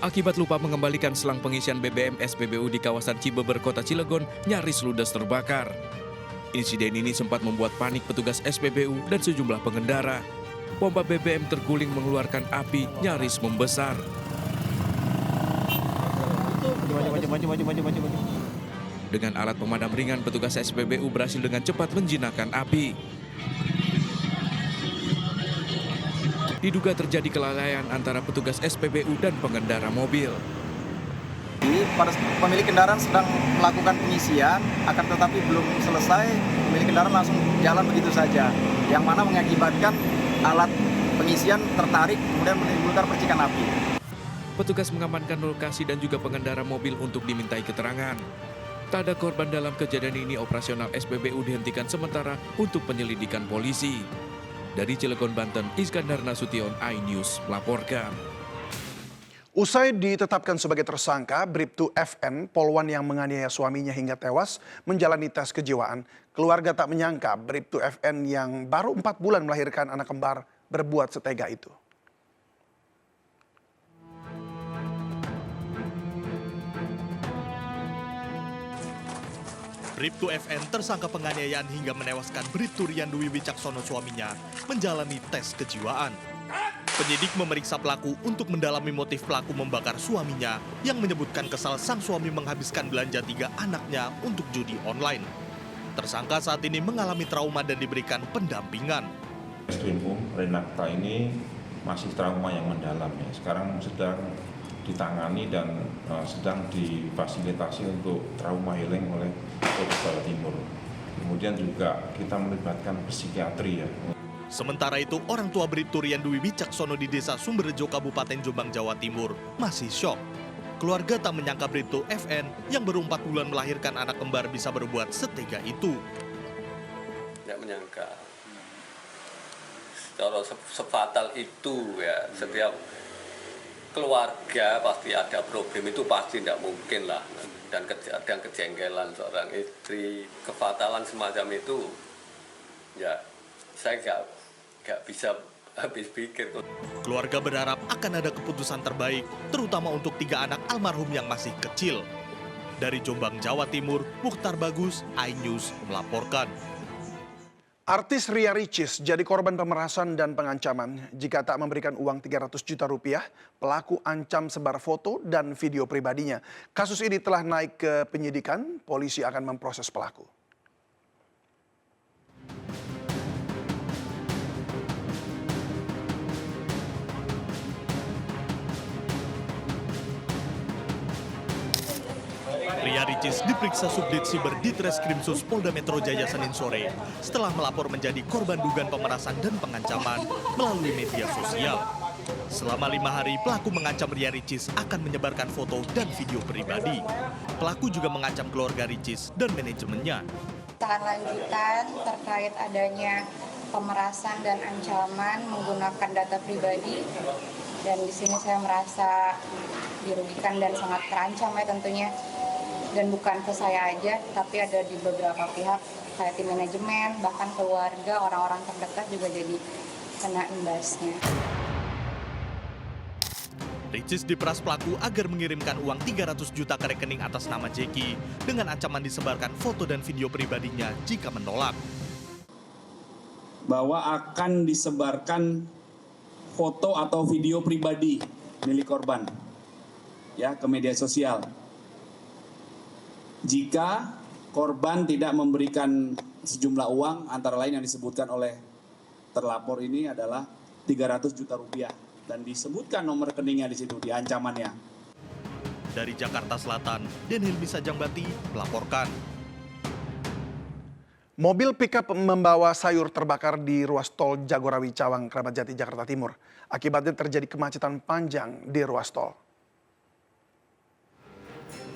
Akibat lupa mengembalikan selang pengisian BBM SPBU di kawasan Cibeber, Kota Cilegon, nyaris ludes terbakar. Insiden ini sempat membuat panik petugas SPBU dan sejumlah pengendara. Pompa BBM terguling mengeluarkan api nyaris membesar. Dengan alat pemadam ringan, petugas SPBU berhasil dengan cepat menjinakkan api. Diduga terjadi kelalaian antara petugas SPBU dan pengendara mobil. Pada pemilik kendaraan sedang melakukan pengisian, akan tetapi belum selesai, pemilik kendaraan langsung jalan begitu saja, yang mana mengakibatkan alat pengisian tertarik, kemudian menimbulkan percikan api. Petugas mengamankan lokasi dan juga pengendara mobil untuk dimintai keterangan. Tak ada korban dalam kejadian ini, operasional SPBU dihentikan sementara untuk penyelidikan polisi. Dari Cilegon, Banten, Iskandar Nasution, iNews melaporkan. Usai ditetapkan sebagai tersangka, Bribtu FN, polwan yang menganiaya suaminya hingga tewas, menjalani tes kejiwaan. Keluarga tak menyangka Bribtu FN yang baru 4 bulan melahirkan anak kembar berbuat setega itu. Bribtu FN, tersangka penganiayaan hingga menewaskan Bribtu Rian Dwi Wicaksono suaminya, menjalani tes kejiwaan. Penyidik memeriksa pelaku untuk mendalami motif pelaku membakar suaminya yang menyebutkan kesal sang suami menghabiskan belanja 3 anaknya untuk judi online. Tersangka saat ini mengalami trauma dan diberikan pendampingan. Reskrimum Renata ini masih trauma yang mendalam ya. Sekarang sedang ditangani dan sedang difasilitasi untuk trauma healing oleh Polres Jawa Timur. Kemudian juga kita melibatkan psikiatri ya. Sementara itu, orang tua Bribtu Rian Dwi Wicaksono di Desa Sumberjo, Kabupaten Jombang, Jawa Timur masih syok. Keluarga tak menyangka Bribtu FN yang baru 4 bulan melahirkan anak kembar bisa berbuat setega itu. Tidak menyangka. Kalau sefatal itu ya, setiap keluarga pasti ada problem, itu pasti tidak mungkin lah. Dan kejengkelan seorang istri, kefatalan semacam itu, ya saya nggak bisa habis pikir. Keluarga berharap akan ada keputusan terbaik, terutama untuk 3 anak almarhum yang masih kecil. Dari Jombang, Jawa Timur, Mukhtar Bagus, iNews melaporkan. Artis Ria Ricis jadi korban pemerasan dan pengancaman. Jika tak memberikan uang 300 juta rupiah, pelaku ancam sebar foto dan video pribadinya. Kasus ini telah naik ke penyidikan, polisi akan memproses pelaku. Ria Ricis diperiksa Subdit Siber Ditreskrimsus Polda Metro Jaya Senin sore setelah melapor menjadi korban dugaan pemerasan dan pengancaman melalui media sosial. Selama 5 hari, pelaku mengancam Ria Ricis akan menyebarkan foto dan video pribadi. Pelaku juga mengancam keluarga Ricis dan manajemennya. Lanjutan terkait adanya pemerasan dan ancaman menggunakan data pribadi, dan di sini saya merasa dirugikan dan sangat terancam ya tentunya. Dan bukan ke saya aja, tapi ada di beberapa pihak, kayak tim manajemen, bahkan keluarga, orang-orang terdekat juga jadi kena imbasnya. Ricis diperas pelaku agar mengirimkan uang 300 juta ke rekening atas nama Jeki dengan ancaman disebarkan foto dan video pribadinya jika menolak. Bahwa akan disebarkan foto atau video pribadi milik korban ya ke media sosial. Jika korban tidak memberikan sejumlah uang, antara lain yang disebutkan oleh terlapor ini adalah 300 juta rupiah. Dan disebutkan nomor rekeningnya di situ, di ancamannya. Dari Jakarta Selatan, Denhilmi Sajangbati melaporkan. Mobil pickup membawa sayur terbakar di ruas tol Jagorawi Cawang, Kramat Jati, Jakarta Timur. Akibatnya terjadi kemacetan panjang di ruas tol.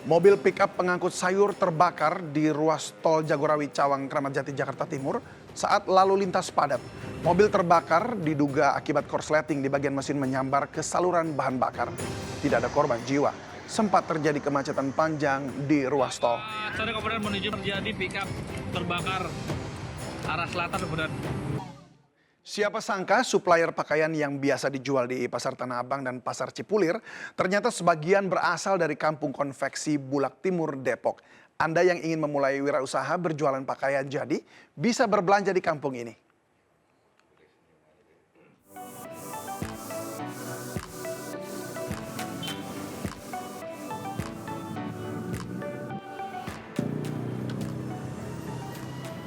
Mobil pickup pengangkut sayur terbakar di ruas tol Jagorawi Cawang, Kramat Jati, Jakarta Timur saat lalu lintas padat. Mobil terbakar diduga akibat korsleting di bagian mesin menyambar ke saluran bahan bakar. Tidak ada korban jiwa. Sempat terjadi kemacetan panjang di ruas tol. Sore kemudian menuju terjadi pickup terbakar arah selatan kemudian. Siapa sangka supplier pakaian yang biasa dijual di Pasar Tanah Abang dan Pasar Cipulir ternyata sebagian berasal dari Kampung Konveksi Bulak Timur, Depok. Anda yang ingin memulai wirausaha berjualan pakaian jadi bisa berbelanja di kampung ini.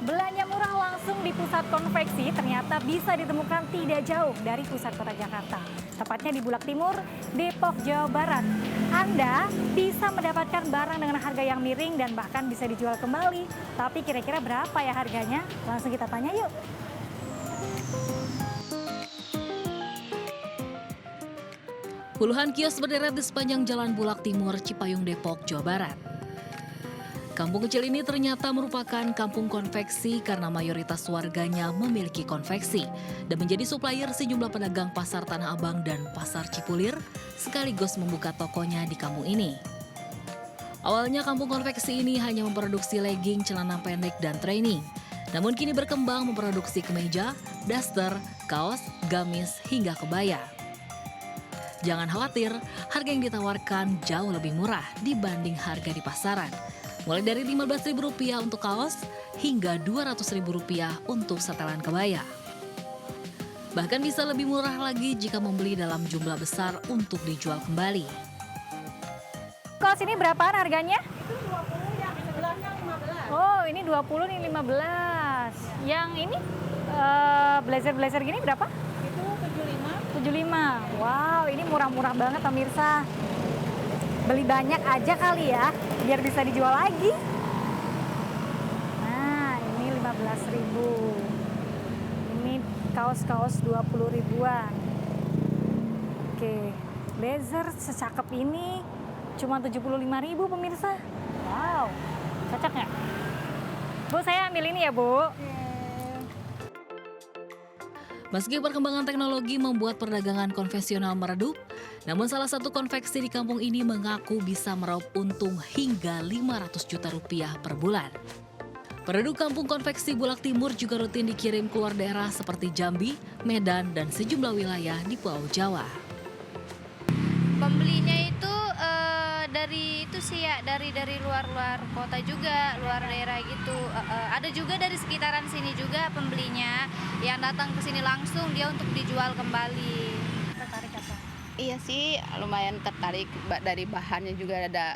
Belanja murah langsung di pusat konveksi ternyata bisa ditemukan tidak jauh dari pusat kota Jakarta. Tepatnya di Bulak Timur, Depok, Jawa Barat. Anda bisa mendapatkan barang dengan harga yang miring dan bahkan bisa dijual kembali. Tapi kira-kira berapa ya harganya? Langsung kita tanya yuk. Puluhan kios berderet di sepanjang Jalan Bulak Timur, Cipayung, Depok, Jawa Barat. Kampung kecil ini ternyata merupakan kampung konveksi karena mayoritas warganya memiliki konveksi dan menjadi supplier sejumlah pedagang Pasar Tanah Abang dan Pasar Cipulir sekaligus membuka tokonya di kampung ini. Awalnya kampung konveksi ini hanya memproduksi legging, celana pendek, dan training. Namun kini berkembang memproduksi kemeja, daster, kaos, gamis, hingga kebaya. Jangan khawatir, harga yang ditawarkan jauh lebih murah dibanding harga di pasaran. Mulai dari Rp15.000 untuk kaos hingga Rp200.000 untuk setelan kebaya. Bahkan bisa lebih murah lagi jika membeli dalam jumlah besar untuk dijual kembali. Kaos ini berapaan harganya? Itu 20, yang sebelahnya 15. Oh, ini 20, ini 15. Yang ini blazer-blazer gini berapa? Itu 75. 75. Wow, ini murah-murah banget pemirsa. Beli banyak aja kali ya, biar bisa dijual lagi. Nah, ini 15.000. Ini kaos-kaos 20 ribuan. Oke, blazer secakep ini cuma 75.000 pemirsa. Wow, cocok nggak? Bu, saya ambil ini ya, Bu. Meski perkembangan teknologi membuat perdagangan konvensional meredup, namun salah satu konveksi di kampung ini mengaku bisa meraup untung hingga Rp500 juta per bulan. Penduduk kampung konveksi Bulak Timur juga rutin dikirim keluar daerah seperti Jambi, Medan, dan sejumlah wilayah di Pulau Jawa. Pembelinya itu dari itu sih ya, dari luar kota juga, luar daerah gitu. Ada juga dari sekitaran sini juga pembelinya yang datang ke sini langsung dia untuk dijual kembali. Tertarik apa? Iya sih, lumayan tertarik dari bahannya juga ada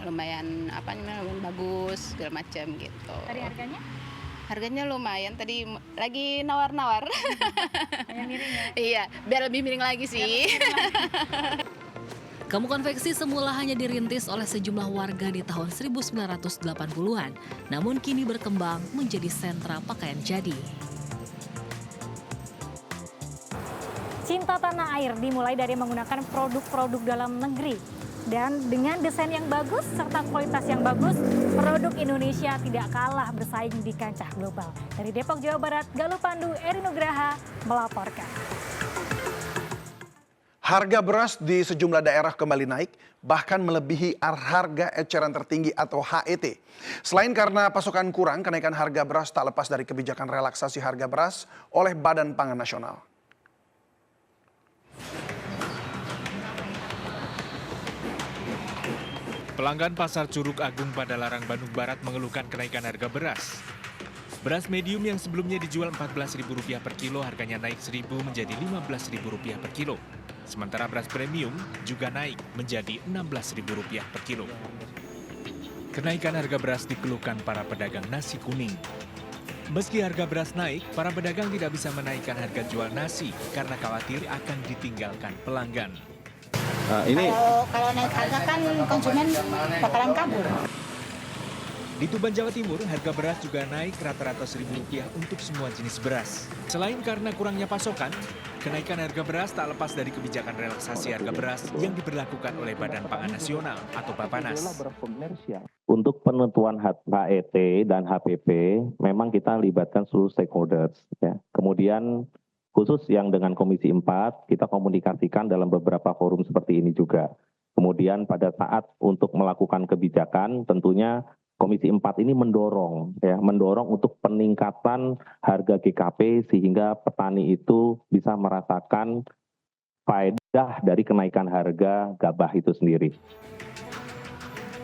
lumayan lumayan bagus segala macam gitu. Dari harganya? Harganya lumayan, tadi lagi nawar-nawar. Yang miring ya? Iya, biar lebih miring lagi sih. Kampung konveksi semula hanya dirintis oleh sejumlah warga di tahun 1980-an, namun kini berkembang menjadi sentra pakaian jadi. Cinta tanah air dimulai dari menggunakan produk-produk dalam negeri. Dan dengan desain yang bagus serta kualitas yang bagus, produk Indonesia tidak kalah bersaing di kancah global. Dari Depok, Jawa Barat, Galuh Pandu, Eri Nugraha melaporkan. Harga beras di sejumlah daerah kembali naik, bahkan melebihi harga eceran tertinggi atau HET. Selain karena pasokan kurang, kenaikan harga beras tak lepas dari kebijakan relaksasi harga beras oleh Badan Pangan Nasional. Pelanggan Pasar Curug Agung Padalarang, Bandung Barat mengeluhkan kenaikan harga beras. Beras medium yang sebelumnya dijual Rp14.000 per kilo, harganya naik Rp1.000 menjadi Rp15.000 per kilo. Sementara beras premium juga naik menjadi Rp16.000 per kilo. Kenaikan harga beras dikeluhkan para pedagang nasi kuning. Meski harga beras naik, para pedagang tidak bisa menaikkan harga jual nasi karena khawatir akan ditinggalkan pelanggan. Kalau naik harga kan konsumen bakalan kabur. Di Tuban, Jawa Timur, harga beras juga naik rata-rata Rp1.000 untuk semua jenis beras. Selain karena kurangnya pasokan, kenaikan harga beras tak lepas dari kebijakan relaksasi harga beras yang diberlakukan oleh Badan Pangan Nasional atau Bappenas. Untuk penentuan HET dan HPP, memang kita libatkan seluruh stakeholders. Ya. Kemudian khusus yang dengan Komisi 4, kita komunikasikan dalam beberapa forum seperti ini juga. Kemudian pada saat untuk melakukan kebijakan, tentunya Komisi 4 ini mendorong untuk peningkatan harga GKP sehingga petani itu bisa merasakan faedah dari kenaikan harga gabah itu sendiri.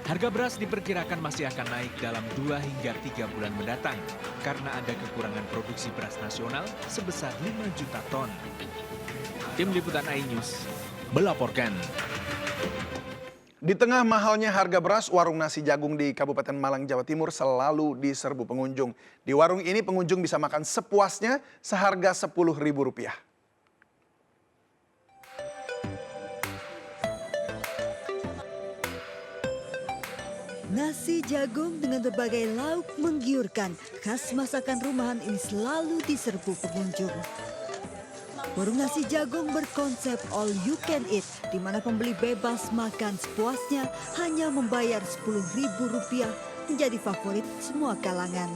Harga beras diperkirakan masih akan naik dalam 2 hingga 3 bulan mendatang karena ada kekurangan produksi beras nasional sebesar 5 juta ton. Tim Liputan iNews melaporkan. Di tengah mahalnya harga beras, warung nasi jagung di Kabupaten Malang, Jawa Timur selalu diserbu pengunjung. Di warung ini pengunjung bisa makan sepuasnya seharga Rp10.000. Nasi jagung dengan berbagai lauk menggiurkan, khas masakan rumahan ini selalu diserbu pengunjung. Warung nasi jagung berkonsep all you can eat, di mana pembeli bebas makan sepuasnya hanya membayar Rp10.000 menjadi favorit semua kalangan.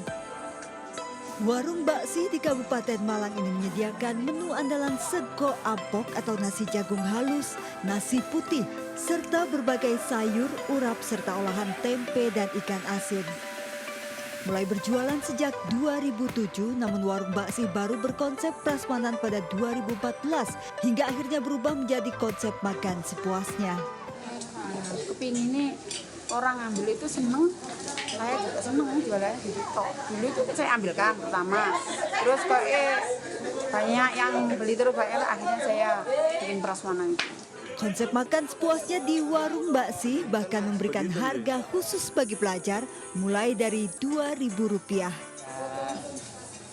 Warung Baksi di Kabupaten Malang ini menyediakan menu andalan sego ampok atau nasi jagung halus, nasi putih, serta berbagai sayur, urap, serta olahan tempe dan ikan asin. Mulai berjualan sejak 2007, namun warung Baksi baru berkonsep prasmanan pada 2014 hingga akhirnya berubah menjadi konsep makan sepuasnya. Kepingin ini orang ambil itu seneng, saya juga seneng jualannya gitu. Dulu itu saya ambilkan pertama, terus kok banyak yang beli terus banyak, akhirnya saya bikin prasmanan itu. Konsep makan sepuasnya di warung Baksi bahkan memberikan harga khusus bagi pelajar mulai dari Rp2.000.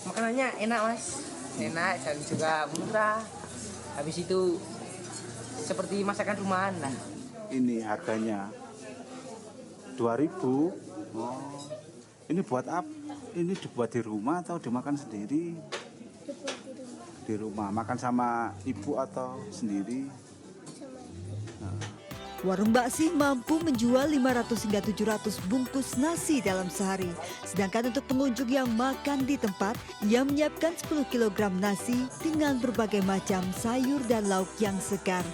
Makanannya enak mas, enak dan juga murah. Habis itu seperti masakan rumahan lah. Ini harganya 2.000. Oh, ini buat apa? Ini dibuat di rumah atau dimakan sendiri? Di rumah. Makan sama ibu atau sendiri? Warung Baksi mampu menjual 500 hingga 700 bungkus nasi dalam sehari. Sedangkan untuk pengunjung yang makan di tempat, ia menyiapkan 10 kg nasi dengan berbagai macam sayur dan lauk yang segar.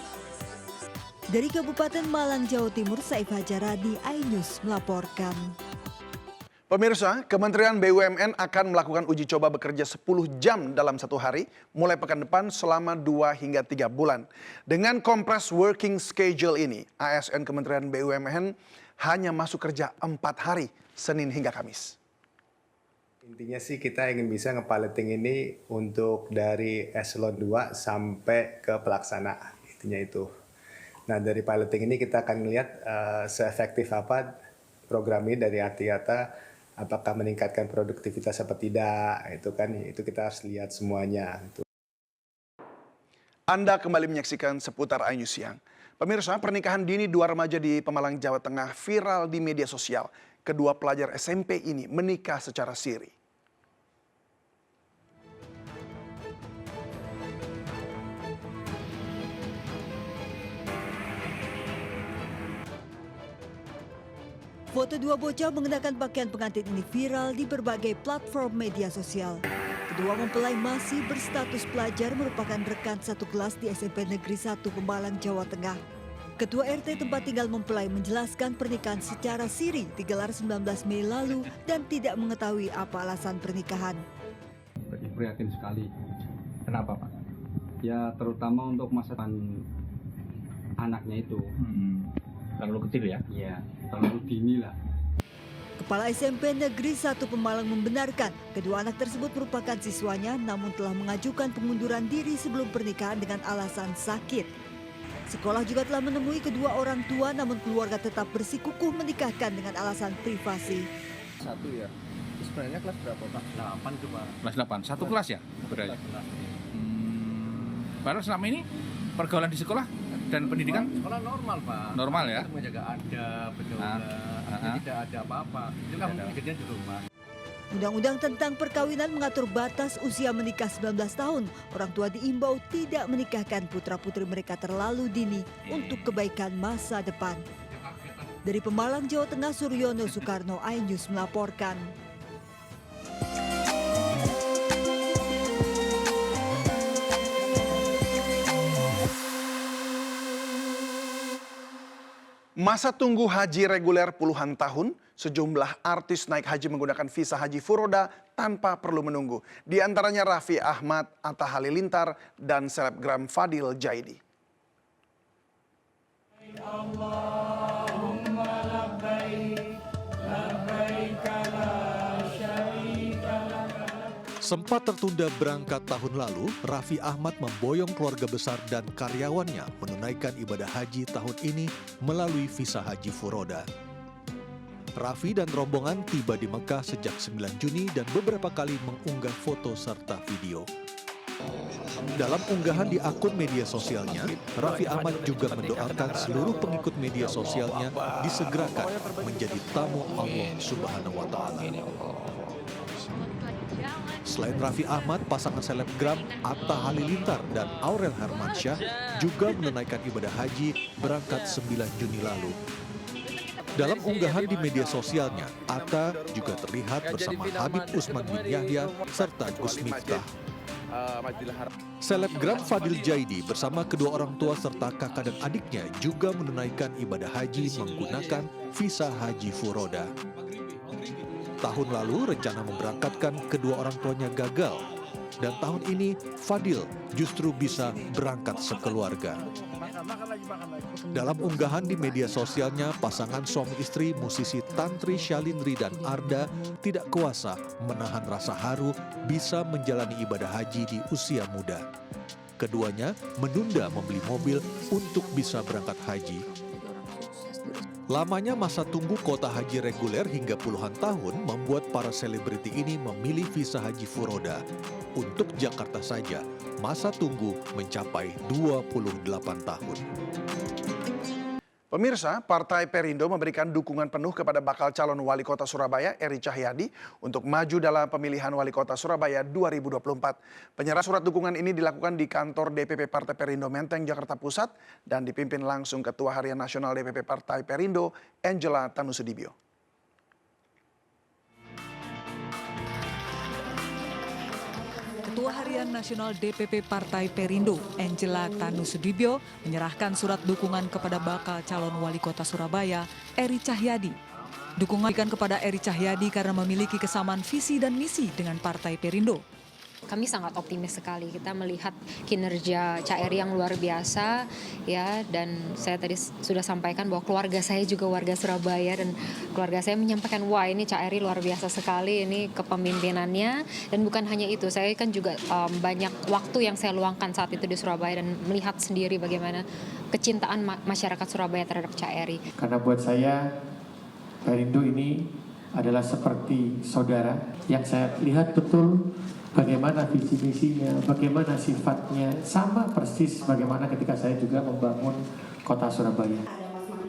Dari Kabupaten Malang, Jawa Timur, Saif Hajaradi, iNews melaporkan. Pemirsa, Kementerian BUMN akan melakukan uji coba bekerja 10 jam dalam satu hari, mulai pekan depan selama 2 hingga 3 bulan. Dengan compressed working schedule ini, ASN Kementerian BUMN hanya masuk kerja 4 hari, Senin hingga Kamis. Intinya sih kita ingin bisa nge-piloting ini untuk dari eselon 2 sampai ke pelaksana, intinya itu. Nah dari piloting ini kita akan melihat seefektif apa program ini dari arti kata apakah meningkatkan produktivitas apa tidak, itu kita harus lihat semuanya. Anda kembali menyaksikan seputar iNews Siang. Pemirsa, pernikahan dini 2 remaja di Pemalang, Jawa Tengah viral di media sosial. Kedua pelajar SMP ini menikah secara siri. Foto dua bocah mengenakan pakaian pengantin ini viral di berbagai platform media sosial. Kedua mempelai masih berstatus pelajar merupakan rekan satu kelas di SMP Negeri 1 Pemalang, Jawa Tengah. Ketua RT tempat tinggal mempelai menjelaskan pernikahan secara siri digelar 19 Mei lalu dan tidak mengetahui apa alasan pernikahan. Ibu yakin sekali. Kenapa Pak? Ya terutama untuk masa depan anaknya itu. Terlalu kecil ya? Iya, terlalu dini lah. Kepala SMP Negeri 1 Pemalang membenarkan kedua anak tersebut merupakan siswanya namun telah mengajukan pengunduran diri sebelum pernikahan dengan alasan sakit. Sekolah juga telah menemui kedua orang tua namun keluarga tetap bersikukuh menikahkan dengan alasan privasi. 1 ya? Sebenarnya kelas berapa Pak? 8 tuh Pak. Kelas 8, satu kelas ya? Berarti. Baru selama ini pergaulan di sekolah dan pendidikan? Sekolah normal Pak. Normal ya? Menjaga adab, tidak ada apa-apa. Itu kan kejadian di rumah. Undang-undang tentang perkawinan mengatur batas usia menikah 19 tahun. Orang tua diimbau tidak menikahkan putra-putri mereka terlalu dini untuk kebaikan masa depan. Dari Pemalang, Jawa Tengah, Suryono Soekarno, iNews melaporkan. Masa tunggu haji reguler puluhan tahun, sejumlah artis naik haji menggunakan visa haji furoda tanpa perlu menunggu. Di antaranya Raffi Ahmad, Atta Halilintar, dan selebgram Fadil Jaidi. Sempat tertunda berangkat tahun lalu, Raffi Ahmad memboyong keluarga besar dan karyawannya menunaikan ibadah haji tahun ini melalui visa haji furoda. Raffi dan rombongan tiba di Mekah sejak 9 Juni dan beberapa kali mengunggah foto serta video. Dalam unggahan di akun media sosialnya, Raffi Ahmad juga mendoakan seluruh pengikut media sosialnya disegerakan menjadi tamu Allah Subhanahu wa Ta'ala. Selain Raffi Ahmad, pasangan selebgram Atta Halilintar dan Aurel Hermansyah juga menunaikan ibadah haji berangkat 9 Juni lalu. Dalam unggahan di media sosialnya, Atta juga terlihat bersama Habib Usman bin Yahya serta Gus Miftah. Selebgram Fadil Jaidi bersama kedua orang tua serta kakak dan adiknya juga menunaikan ibadah haji menggunakan visa haji furoda. Tahun lalu rencana memberangkatkan kedua orang tuanya gagal, dan tahun ini Fadil justru bisa berangkat sekeluarga. Dalam unggahan di media sosialnya, pasangan suami istri musisi Tantri Syalindri dan Arda tidak kuasa menahan rasa haru bisa menjalani ibadah haji di usia muda. Keduanya menunda membeli mobil untuk bisa berangkat haji. Lamanya masa tunggu kuota haji reguler hingga puluhan tahun membuat para selebriti ini memilih visa haji furoda. Untuk Jakarta saja, masa tunggu mencapai 28 tahun. Pemirsa, Partai Perindo memberikan dukungan penuh kepada bakal calon wali kota Surabaya, Eri Cahyadi, untuk maju dalam pemilihan wali kota Surabaya 2024. Penyerahan surat dukungan ini dilakukan di kantor DPP Partai Perindo Menteng, Jakarta Pusat, dan dipimpin langsung Ketua Harian Nasional DPP Partai Perindo, Angela Tanusudibio. Ketua Harian Nasional DPP Partai Perindo, Angela Tanusudibio, menyerahkan surat dukungan kepada bakal calon wali kota Surabaya, Eri Cahyadi. Dukungan diberikan kepada Eri Cahyadi karena memiliki kesamaan visi dan misi dengan Partai Perindo. Kami sangat optimis sekali, kita melihat kinerja Cak Eri yang luar biasa ya, dan saya tadi sudah sampaikan bahwa keluarga saya juga warga Surabaya dan keluarga saya menyampaikan wah ini Cak Eri luar biasa sekali ini kepemimpinannya, dan bukan hanya itu, saya kan juga banyak waktu yang saya luangkan saat itu di Surabaya dan melihat sendiri bagaimana kecintaan masyarakat Surabaya terhadap Cak Eri. Karena buat saya Perindo ini adalah seperti saudara yang saya lihat betul bagaimana visi misinya, bagaimana sifatnya, sama persis bagaimana ketika saya juga membangun kota Surabaya.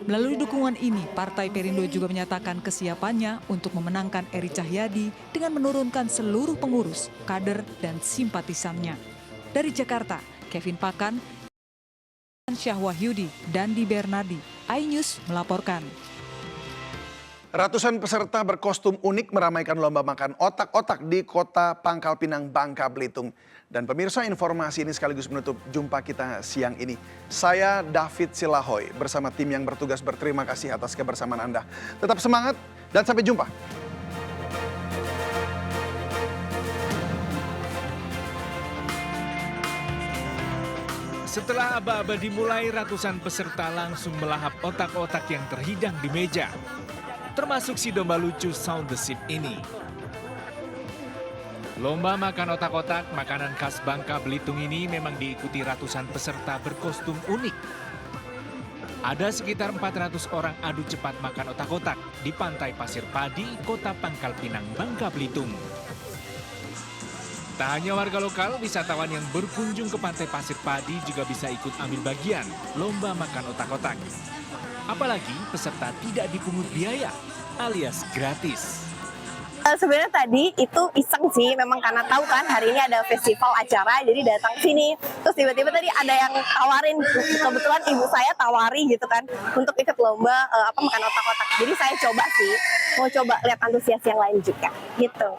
Melalui dukungan ini, Partai Perindo juga menyatakan kesiapannya untuk memenangkan Eri Cahyadi dengan menurunkan seluruh pengurus, kader, dan simpatisannya. Dari Jakarta, Kevin Pakan, Syah Wahyudi, Dandi Bernardi, iNews melaporkan. Ratusan peserta berkostum unik meramaikan lomba makan otak-otak di Kota Pangkal Pinang, Bangka Belitung. Dan pemirsa, informasi ini sekaligus menutup jumpa kita siang ini. Saya David Silahoy bersama tim yang bertugas berterima kasih atas kebersamaan Anda. Tetap semangat dan sampai jumpa. Setelah aba-aba dimulai, ratusan peserta langsung melahap otak-otak yang terhidang di meja. Termasuk si domba lucu Sound the Ship ini. Lomba makan otak-otak, makanan khas Bangka Belitung ini memang diikuti ratusan peserta berkostum unik. Ada sekitar 400 orang adu cepat makan otak-otak di Pantai Pasir Padi, Kota Pangkal Pinang, Bangka Belitung. Tak hanya warga lokal, wisatawan yang berkunjung ke Pantai Pasir Padi juga bisa ikut ambil bagian lomba makan otak-otak. Apalagi peserta tidak dipungut biaya alias gratis. Sebenarnya tadi itu iseng sih, memang karena tahu kan hari ini ada festival acara, jadi datang sini. Terus tiba-tiba tadi ada yang tawarin, kebetulan ibu saya tawari gitu kan, untuk ikut lomba makan otak-otak. Jadi saya coba sih, mau coba lihat antusias yang lain juga gitu.